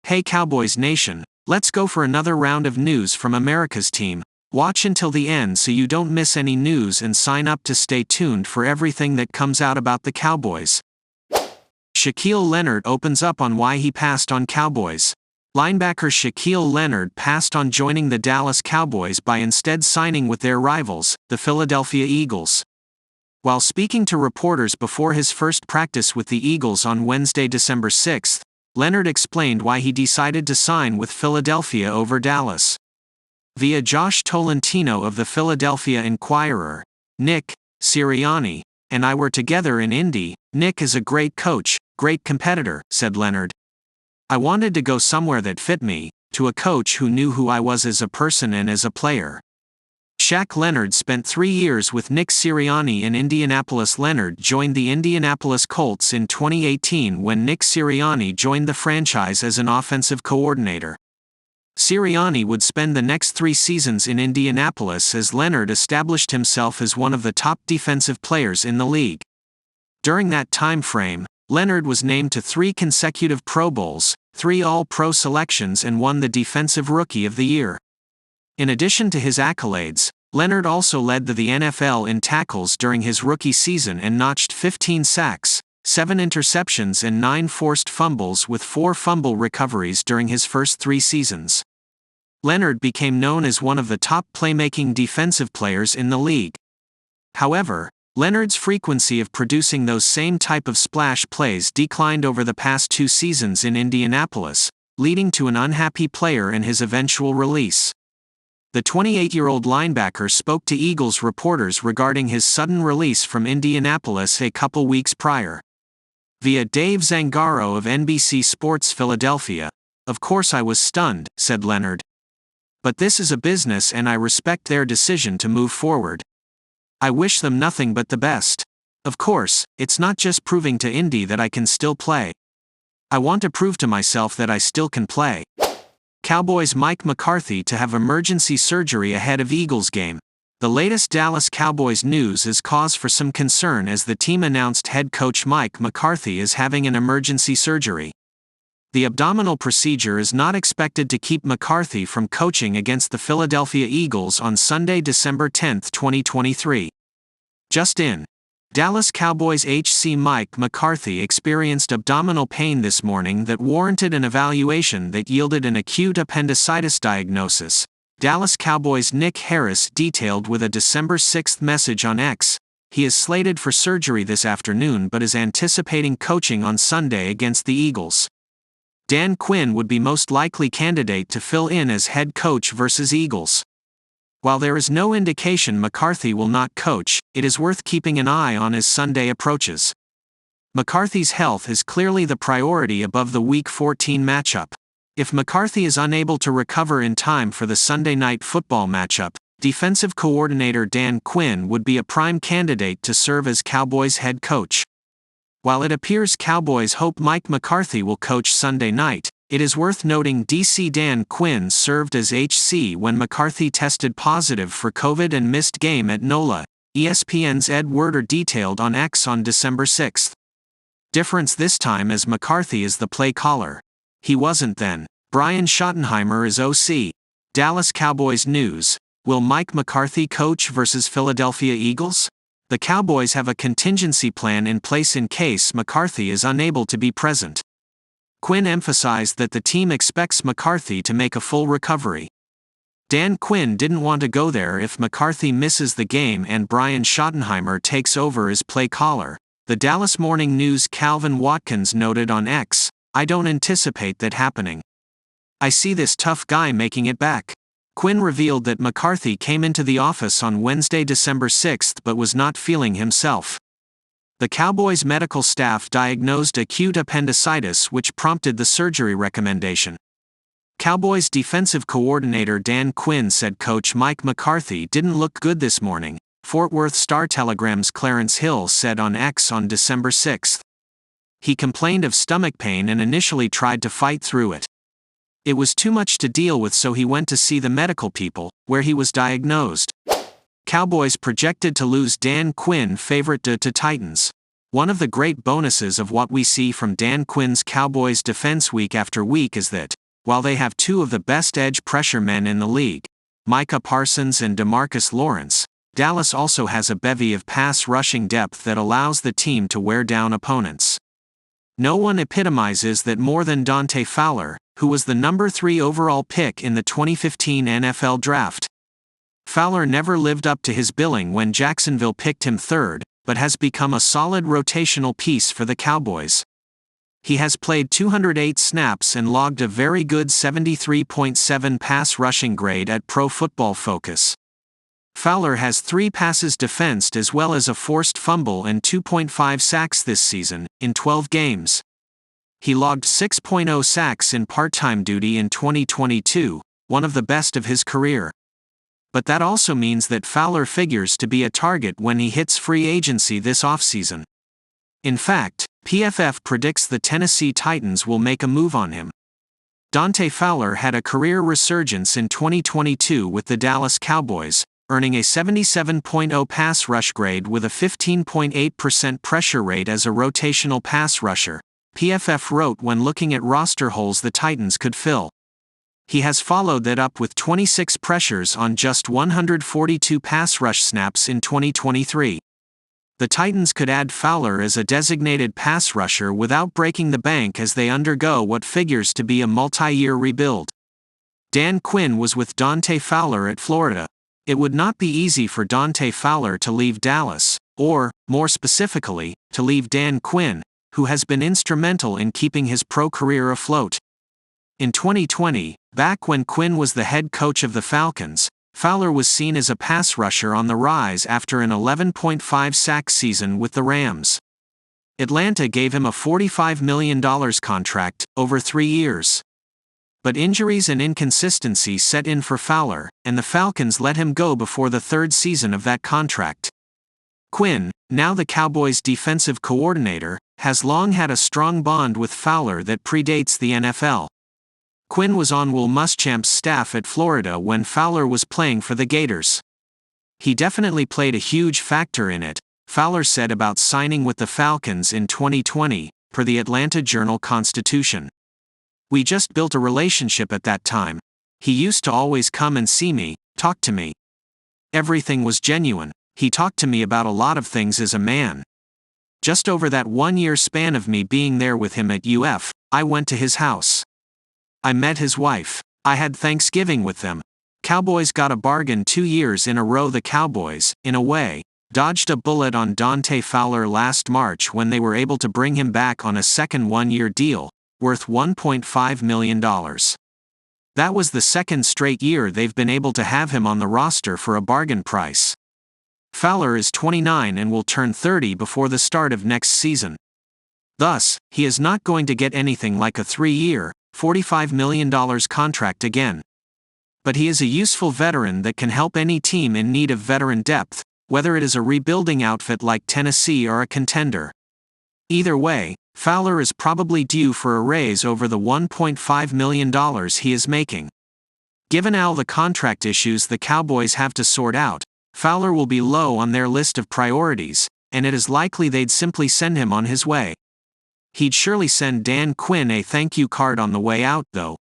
Hey Cowboys Nation, let's go for another round of news from America's team. Watch until the end so you don't miss any news and sign up to stay tuned for everything that comes out about the Cowboys. Shaq Leonard opens up on why he passed on Cowboys. Linebacker Shaq Leonard passed on joining the Dallas Cowboys by instead signing with their rivals, the Philadelphia Eagles. While speaking to reporters before his first practice with the Eagles on Wednesday, December 6, Leonard explained why he decided to sign with Philadelphia over Dallas. Via Josh Tolentino of the Philadelphia Inquirer, "Nick Sirianni and I were together in Indy. Nick is a great coach, great competitor," said Leonard. "I wanted to go somewhere that fit me, to a coach who knew who I was as a person and as a player." Shaq Leonard spent 3 years with Nick Sirianni in Indianapolis. Leonard joined the Indianapolis Colts in 2018 when Nick Sirianni joined the franchise as an offensive coordinator. Sirianni would spend the next 3 seasons in Indianapolis as Leonard established himself as one of the top defensive players in the league. During that time frame, Leonard was named to 3 consecutive Pro Bowls, 3 All-Pro selections and won the Defensive Rookie of the Year. In addition to his accolades, Leonard also led the NFL in tackles during his rookie season and notched 15 sacks, 7 interceptions and 9 forced fumbles with 4 fumble recoveries during his first 3 seasons. Leonard became known as one of the top playmaking defensive players in the league. However, Leonard's frequency of producing those same type of splash plays declined over the past 2 seasons in Indianapolis, leading to an unhappy player and his eventual release. The 28-year-old linebacker spoke to Eagles reporters regarding his sudden release from Indianapolis a couple weeks prior. Via Dave Zangaro of NBC Sports Philadelphia, "Of course I was stunned," said Leonard. "But this is a business and I respect their decision to move forward. I wish them nothing but the best. Of course, it's not just proving to Indy that I can still play. I want to prove to myself that I still can play." Cowboys Mike McCarthy to have emergency surgery ahead of Eagles game. The latest Dallas Cowboys news is cause for some concern as the team announced head coach Mike McCarthy is having an emergency surgery. The abdominal procedure is not expected to keep McCarthy from coaching against the Philadelphia Eagles on Sunday, December 10, 2023. Just in. Dallas Cowboys HC Mike McCarthy experienced abdominal pain this morning that warranted an evaluation that yielded an acute appendicitis diagnosis. Dallas Cowboys Nick Harris detailed with a December 6 message on X. He is slated for surgery this afternoon but is anticipating coaching on Sunday against the Eagles. Dan Quinn would be most likely candidate to fill in as head coach versus Eagles. While there is no indication McCarthy will not coach, it is worth keeping an eye on as Sunday approaches. McCarthy's health is clearly the priority above the Week 14 matchup. If McCarthy is unable to recover in time for the Sunday night football matchup, defensive coordinator Dan Quinn would be a prime candidate to serve as Cowboys head coach. While it appears Cowboys hope Mike McCarthy will coach Sunday night, it is worth noting DC Dan Quinn served as HC when McCarthy tested positive for COVID and missed game at NOLA, ESPN's Ed Werder detailed on X on December 6. Difference this time as McCarthy is the play caller. He wasn't then. Brian Schottenheimer is OC. Dallas Cowboys news. Will Mike McCarthy coach versus Philadelphia Eagles? The Cowboys have a contingency plan in place in case McCarthy is unable to be present. Quinn emphasized that the team expects McCarthy to make a full recovery. Dan Quinn didn't want to go there if McCarthy misses the game and Brian Schottenheimer takes over as play caller. The Dallas Morning News' Calvin Watkins noted on X, "I don't anticipate that happening. I see this tough guy making it back." Quinn revealed that McCarthy came into the office on Wednesday, December 6 but was not feeling himself. The Cowboys medical staff diagnosed acute appendicitis which prompted the surgery recommendation. Cowboys defensive coordinator Dan Quinn said Coach Mike McCarthy didn't look good this morning, Fort Worth Star-Telegram's Clarence Hill said on X on December 6. He complained of stomach pain and initially tried to fight through it. It was too much to deal with so he went to see the medical people, where he was diagnosed. Cowboys projected to lose Dan Quinn favorite to Titans. One of the great bonuses of what we see from Dan Quinn's Cowboys defense week after week is that, while they have two of the best edge pressure men in the league, Micah Parsons and DeMarcus Lawrence, Dallas also has a bevy of pass rushing depth that allows the team to wear down opponents. No one epitomizes that more than Dante Fowler, who was the number 3 overall pick in the 2015 NFL Draft. Fowler never lived up to his billing when Jacksonville picked him third, but has become a solid rotational piece for the Cowboys. He has played 208 snaps and logged a very good 73.7 pass rushing grade at Pro Football Focus. Fowler has 3 passes defensed as well as a forced fumble and 2.5 sacks this season, in 12 games. He logged 6.0 sacks in part-time duty in 2022, one of the best of his career. But that also means that Fowler figures to be a target when he hits free agency this offseason. In fact, PFF predicts the Tennessee Titans will make a move on him. Dante Fowler had a career resurgence in 2022 with the Dallas Cowboys, earning a 77.0 pass rush grade with a 15.8% pressure rate as a rotational pass rusher, PFF wrote when looking at roster holes the Titans could fill. He has followed that up with 26 pressures on just 142 pass rush snaps in 2023. The Titans could add Fowler as a designated pass rusher without breaking the bank as they undergo what figures to be a multi-year rebuild. Dan Quinn was with Dante Fowler at Florida. It would not be easy for Dante Fowler to leave Dallas, or, more specifically, to leave Dan Quinn, who has been instrumental in keeping his pro career afloat. In 2020, back when Quinn was the head coach of the Falcons, Fowler was seen as a pass rusher on the rise after an 11.5 sack season with the Rams. Atlanta gave him a $45 million contract, over 3 years. But injuries and inconsistency set in for Fowler, and the Falcons let him go before the 3rd season of that contract. Quinn, now the Cowboys' defensive coordinator, has long had a strong bond with Fowler that predates the NFL. Quinn was on Will Muschamp's staff at Florida when Fowler was playing for the Gators. He definitely played a huge factor in it, Fowler said about signing with the Falcons in 2020, per the Atlanta Journal-Constitution. We just built a relationship at that time. He used to always come and see me, talk to me. Everything was genuine. He talked to me about a lot of things as a man. Just over that 1-year span of me being there with him at UF, I went to his house. I met his wife. I had Thanksgiving with them. Cowboys got a bargain 2 years in a row. The Cowboys, in a way, dodged a bullet on Dante Fowler last March when they were able to bring him back on a second 1-year deal, worth $1.5 million. That was the 2nd straight year they've been able to have him on the roster for a bargain price. Fowler is 29 and will turn 30 before the start of next season. Thus, he is not going to get anything like a 3-year, $45 million contract again. But he is a useful veteran that can help any team in need of veteran depth, whether it is a rebuilding outfit like Tennessee or a contender. Either way, Fowler is probably due for a raise over the $1.5 million he is making. Given all the contract issues the Cowboys have to sort out, Fowler will be low on their list of priorities, and it is likely they'd simply send him on his way. He'd surely send Dan Quinn a thank you card on the way out, though,